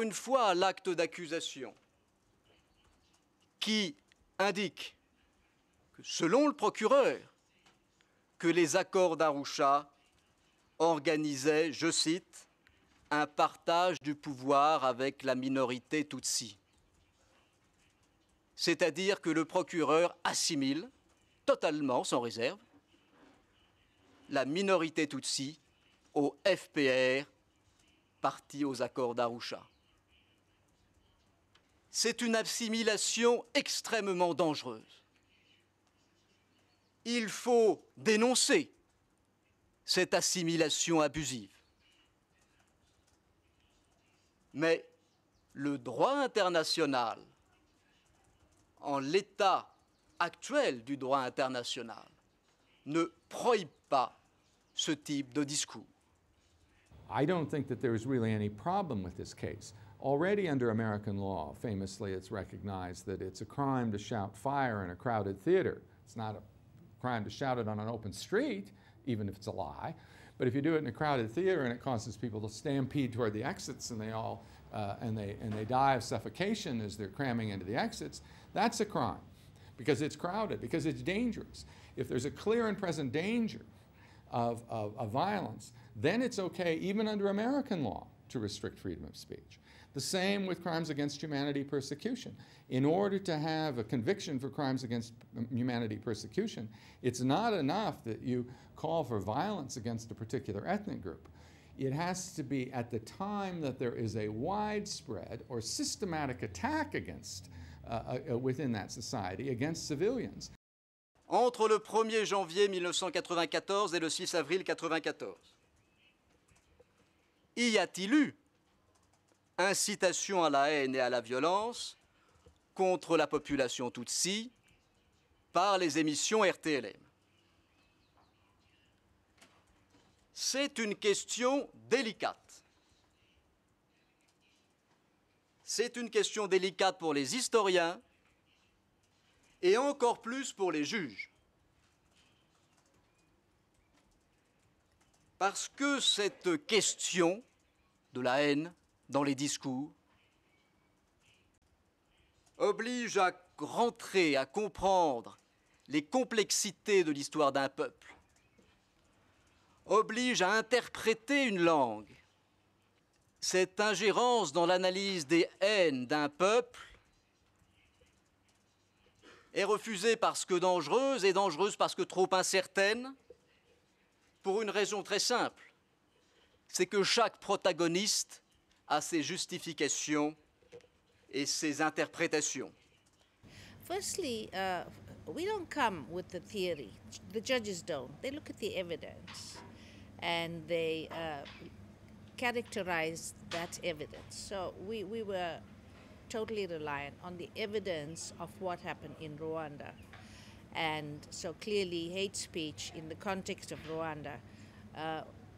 une fois à l'acte d'accusation qui indique que, selon le procureur, que les accords d'Arusha organisaient, je cite, un partage du pouvoir avec la minorité Tutsi. C'est-à-dire que le procureur assimile totalement, sans réserve, la minorité Tutsi au FPR, parti aux accords d'Arusha. C'est une assimilation extrêmement dangereuse. Il faut dénoncer cette assimilation abusive. Mais le droit international, en l'état actuel du droit international, ne prohibe pas ce type de discours. I don't think that there is really any problem with this case. Already under American law, famously, it's recognized that it's a crime to shout fire in a crowded theater. It's not a crime to shout it on an open street, even if it's a lie. But if you do it in a crowded theater and it causes people to stampede toward the exits and they all and they die of suffocation as they're cramming into the exits, that's a crime because it's crowded, because it's dangerous. If there's a clear and present danger of violence, then it's okay, even under American law, to restrict freedom of speech. The same with crimes against humanity persecution. In order to have a conviction for crimes against humanity persecution, it's not enough that you call for violence against a particular ethnic group. It has to be at the time that there is a widespread or systematic attack against, within that society, against civilians. Entre le 1er janvier 1994 et le 6 avril 1994, y a-t-il eu incitation à la haine et à la violence contre la population Tutsi par les émissions RTLM? C'est une question délicate. C'est une question délicate pour les historiens et encore plus pour les juges. Parce que cette question de la haine dans les discours oblige à rentrer, à comprendre les complexités de l'histoire d'un peuple, oblige à interpréter une langue. Cette ingérence dans l'analyse des haines d'un peuple est refusée parce que dangereuse, et dangereuse parce que trop incertaine, pour une raison très simple, c'est que chaque protagoniste a ses justifications et ses interprétations. Firstly, we don't come with the theory. The judges don't. They look at the evidence and they characterize that evidence. So we were totally reliant on the evidence of what happened in Rwanda. And so clearly hate speech in the context of Rwanda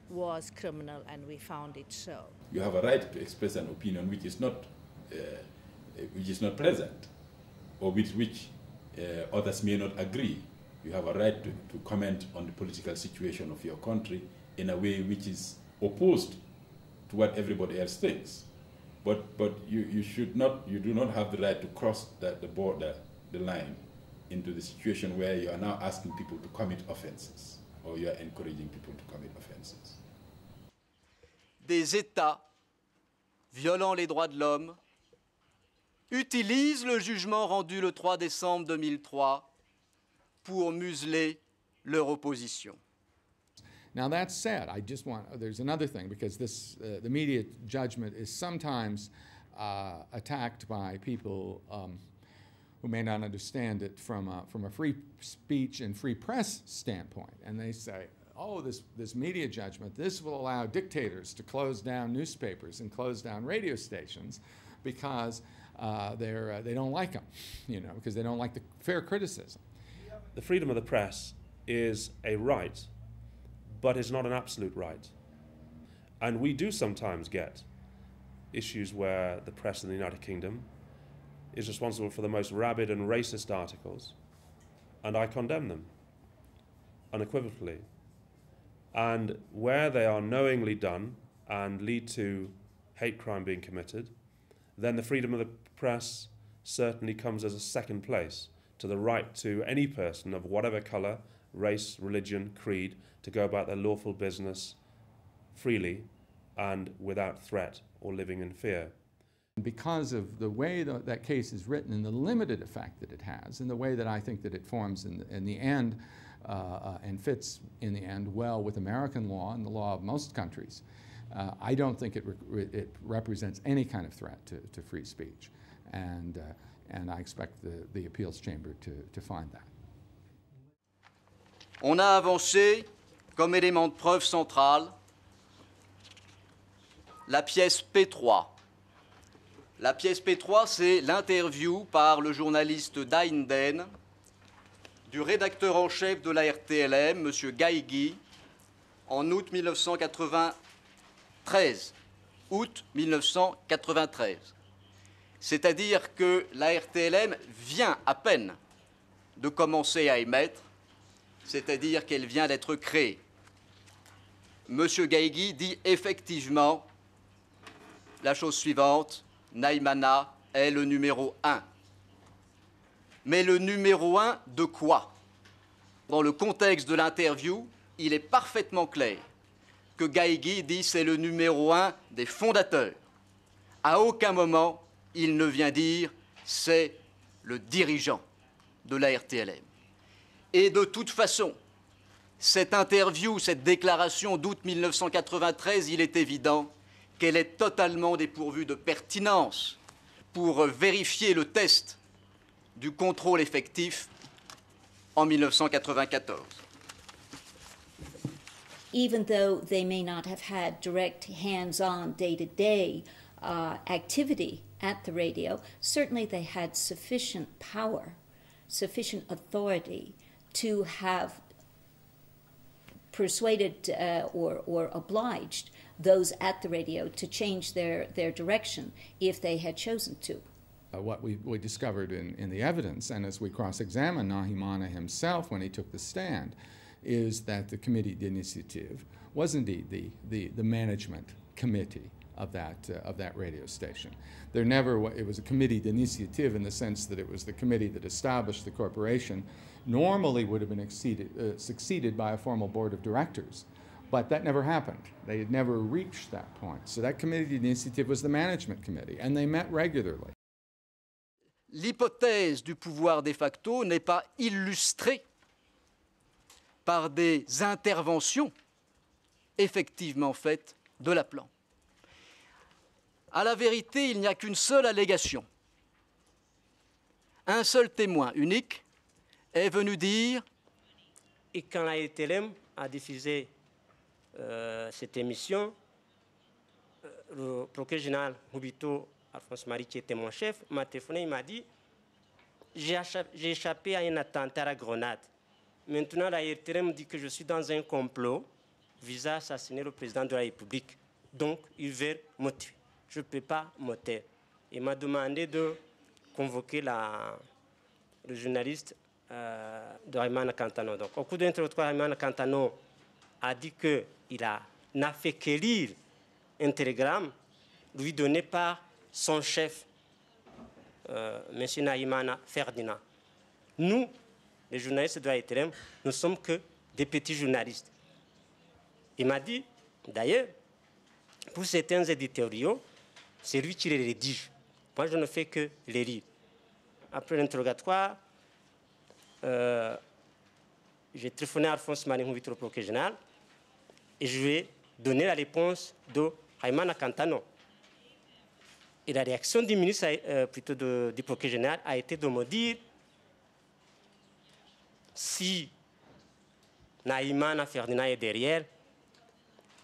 was criminal, and we found it so. You have a right to express an opinion which is not present, or with which others may not agree. You have a right to comment on the political situation of your country in a way which is opposed to what everybody else thinks. But you do not have the right to cross the border, the line, into the situation where you are now asking people to commit offenses, or you are encouraging people to commit offenses. Des États violant les droits de l'homme utilisent le jugement rendu le 3 décembre 2003 pour museler leur opposition. Now that said, there's another thing, because this, the media judgment is sometimes attacked by people who may not understand it from a free speech and free press standpoint. And they say, oh, this media judgment, this will allow dictators to close down newspapers and close down radio stations because they don't like them, because they don't like the fair criticism. The freedom of the press is a right, but it's not an absolute right. And we do sometimes get issues where the press in the United Kingdom is responsible for the most rabid and racist articles, and I condemn them unequivocally. And where they are knowingly done and lead to hate crime being committed, then the freedom of the press certainly comes as a second place to the right to any person of whatever colour, race, religion, creed, to go about their lawful business freely and without threat or living in fear. Because of the way that case is written and the limited effect that it has, and the way that I think that it forms in the end and fits in the end well with American law and the law of most countries, I don't think it represents any kind of threat to free speech. And I expect the appeals chamber to find that. On a avancé comme élément de preuve central la pièce P3. La pièce P3, c'est l'interview par le journaliste Dainden du rédacteur en chef de la RTLM, M. Gaïgui, en août 1993. Août 1993. C'est-à-dire que la RTLM vient à peine de commencer à émettre, c'est-à-dire qu'elle vient d'être créée. M. Gaïgui dit effectivement la chose suivante: Naïmana est le numéro 1. Mais le numéro 1 de quoi? Dans le contexte de l'interview, il est parfaitement clair que Gaïgui dit c'est le numéro 1 des fondateurs. À aucun moment, il ne vient dire c'est le dirigeant de la RTLM. Et de toute façon, cette interview, cette déclaration d'août 1993, il est évident qu'elle est totalement dépourvue de pertinence pour vérifier le test du contrôle effectif en 1994. Even though they may not have had direct hands-on day-to-day activity at the radio, certainly they had sufficient power, sufficient authority to have persuaded or obliged those at the radio to change their direction if they had chosen to. What we discovered in the evidence, and as we cross-examined Nahimana himself when he took the stand, is that the committee d'initiative was indeed the management committee of that radio station. It was a committee d'initiative in the sense that it was the committee that established the corporation. Normally would have been succeeded by a formal board of directors. But that never happened. They had never reached that point. So that committee d'initiative was the management committee, and they met regularly. L'hypothèse du pouvoir de facto n'est pas illustrée par des interventions effectivement faites de l'appelant. À la vérité, il n'y a qu'une seule allégation. Un seul témoin unique est venu dire... Et quand la RTLM a diffusé cette émission, le procureur général Hubito Alphonse Marie, qui était mon chef, m'a téléphoné, il m'a dit « J'ai échappé à un attentat à la grenade. Maintenant, la RTLM dit que je suis dans un complot visant à assassiner le président de la République. Donc, ils veulent me tuer. Je ne peux pas me taire. » Il m'a demandé de convoquer le journaliste de Raymana Cantano. Donc, au cours de l'interrogatoire, Raymana Cantano a dit qu'il n'a fait que lire un télégramme lui donné par son chef, M. Naïmana Ferdinand. Nous, les journalistes de la RTLM, nous ne sommes que des petits journalistes. Il m'a dit, d'ailleurs, pour certains éditoriaux, c'est lui qui les rédige. Moi, je ne fais que les lire. Après l'interrogatoire, j'ai téléphoné à Alphonse Marie Hubito, le procureur général, et je lui ai donné la réponse de Raymana Cantano. Et la réaction du ministre, plutôt du procureur général, a été de me dire si Naïmana Ferdinand est derrière,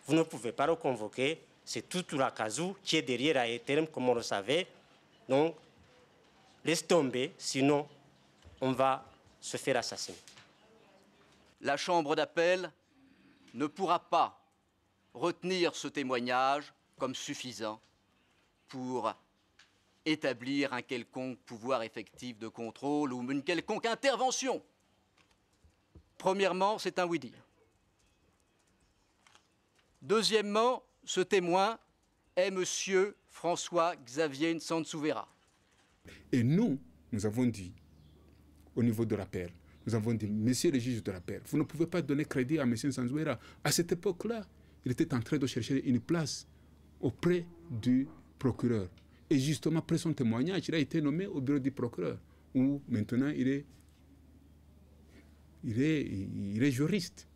vous ne pouvez pas le convoquer. C'est tout Ourakazou qui est derrière la RTLM, comme on le savait. Donc, laisse tomber, sinon on va se faire assassiner. La chambre d'appel ne pourra pas retenir ce témoignage comme suffisant pour établir un quelconque pouvoir effectif de contrôle ou une quelconque intervention. Premièrement, c'est un oui-dire. Deuxièmement, ce témoin est M. François-Xavier Ntsantsouvéra. Et nous avons dit, au niveau de la paire, nous avons dit, monsieur le juge de la paire, vous ne pouvez pas donner crédit à monsieur Ntsantsouvéra. À cette époque-là, il était en train de chercher une place auprès du procureur. Et justement, après son témoignage, il a été nommé au bureau du procureur, où maintenant il est juriste.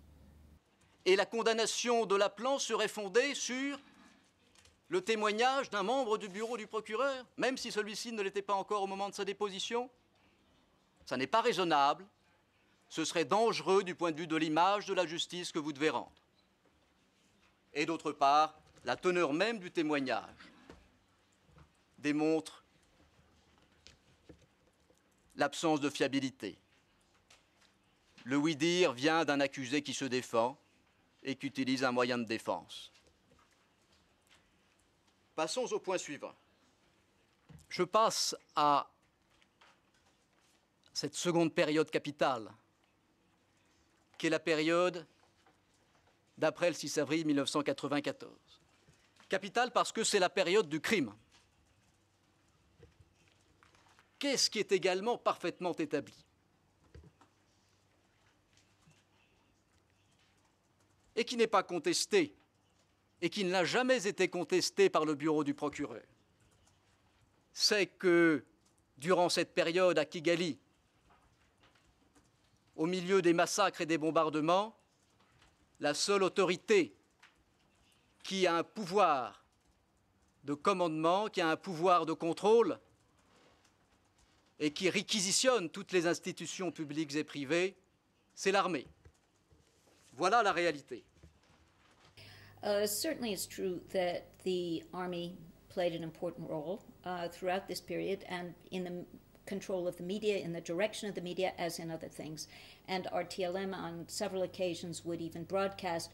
Et la condamnation de Laplan serait fondée sur le témoignage d'un membre du bureau du procureur, même si celui-ci ne l'était pas encore au moment de sa déposition? Ça n'est pas raisonnable, ce serait dangereux du point de vue de l'image de la justice que vous devez rendre. Et d'autre part, la teneur même du témoignage démontre l'absence de fiabilité. Le oui-dire vient d'un accusé qui se défend et qui utilise un moyen de défense. Passons au point suivant. Je passe à cette seconde période capitale, qui est la période d'après le 6 avril 1994. Capitale parce que c'est la période du crime. Qu'est-ce qui est également parfaitement établi? Et qui n'est pas contesté, et qui n'a jamais été contesté par le bureau du procureur, c'est que durant cette période à Kigali, au milieu des massacres et des bombardements, la seule autorité qui a un pouvoir de commandement, qui a un pouvoir de contrôle et qui réquisitionne toutes les institutions publiques et privées, c'est l'armée. Voilà la réalité. Certainly it's true that the army played an important role throughout this period and in the control of the media, in the direction of the media, as in other things. And RTLM on several occasions would even broadcast,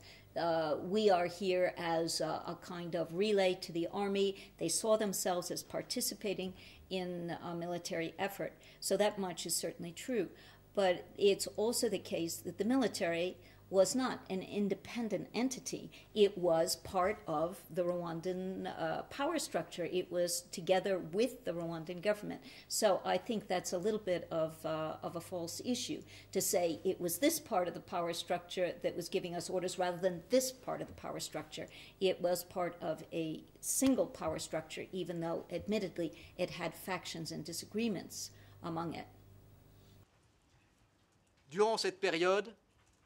we are here as a kind of relay to the army. They saw themselves as participating in a military effort. So that much is certainly true. But it's also the case that the military was not an independent entity. It was part of the Rwandan power structure. It was together with the Rwandan government. So I think that's a little bit of a false issue to say it was this part of the power structure that was giving us orders rather than this part of the power structure. It was part of a single power structure, even though admittedly it had factions and disagreements among it. Durant cette période,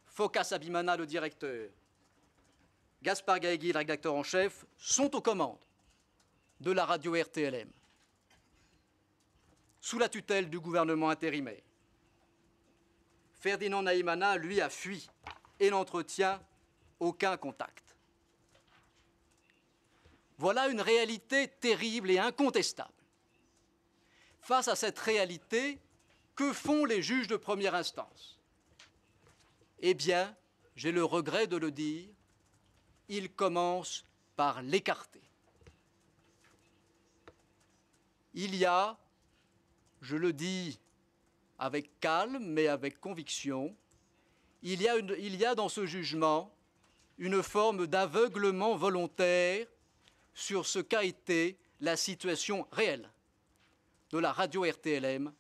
Phocas Abimana, le directeur, Gaspard Gaegui, le rédacteur en chef, sont aux commandes de la radio RTLM, sous la tutelle du gouvernement intérimaire. Ferdinand Naïmana, lui, a fui et n'entretient aucun contact. Voilà une réalité terrible et incontestable. Face à cette réalité, que font les juges de première instance? Eh bien, j'ai le regret de le dire, ils commencent par l'écarter. Il y a, je le dis avec calme mais avec conviction, il y a dans ce jugement une forme d'aveuglement volontaire sur ce qu'a été la situation réelle de la radio RTLM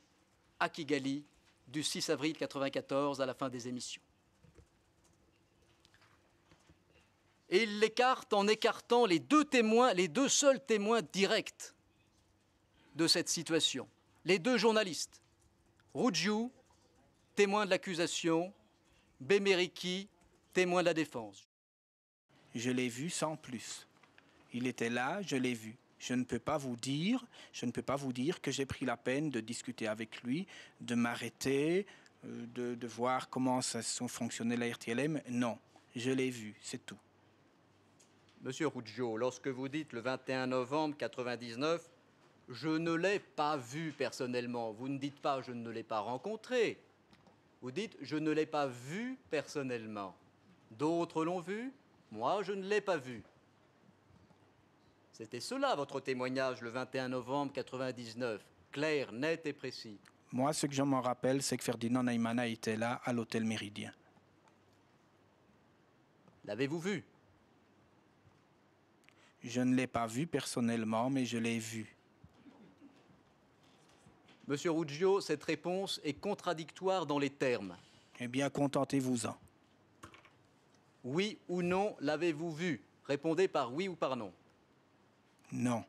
à Kigali du 6 avril 1994 à la fin des émissions. Et il l'écarte en écartant les deux seuls témoins directs de cette situation. Les deux journalistes, Roudjou, témoin de l'accusation, Bemeriki, témoin de la défense. Je l'ai vu sans plus. Il était là, je l'ai vu. Je ne peux pas vous dire que j'ai pris la peine de discuter avec lui, de m'arrêter, de voir comment ça fonctionnait la RTLM. Non, je l'ai vu, c'est tout. Monsieur Roudjou, lorsque vous dites le 21 novembre 1999, je ne l'ai pas vu personnellement, vous ne dites pas je ne l'ai pas rencontré, vous dites je ne l'ai pas vu personnellement. D'autres l'ont vu, moi je ne l'ai pas vu. C'était cela votre témoignage le 21 novembre 1999, clair, net et précis. Moi, ce que je m'en rappelle, c'est que Ferdinand Naïmana était là à l'hôtel Méridien. L'avez-vous vu? Je ne l'ai pas vu personnellement, mais je l'ai vu. Monsieur Ruggio, cette réponse est contradictoire dans les termes. Eh bien, contentez-vous-en. Oui ou non, l'avez-vous vu? Répondez par oui ou par non. Non.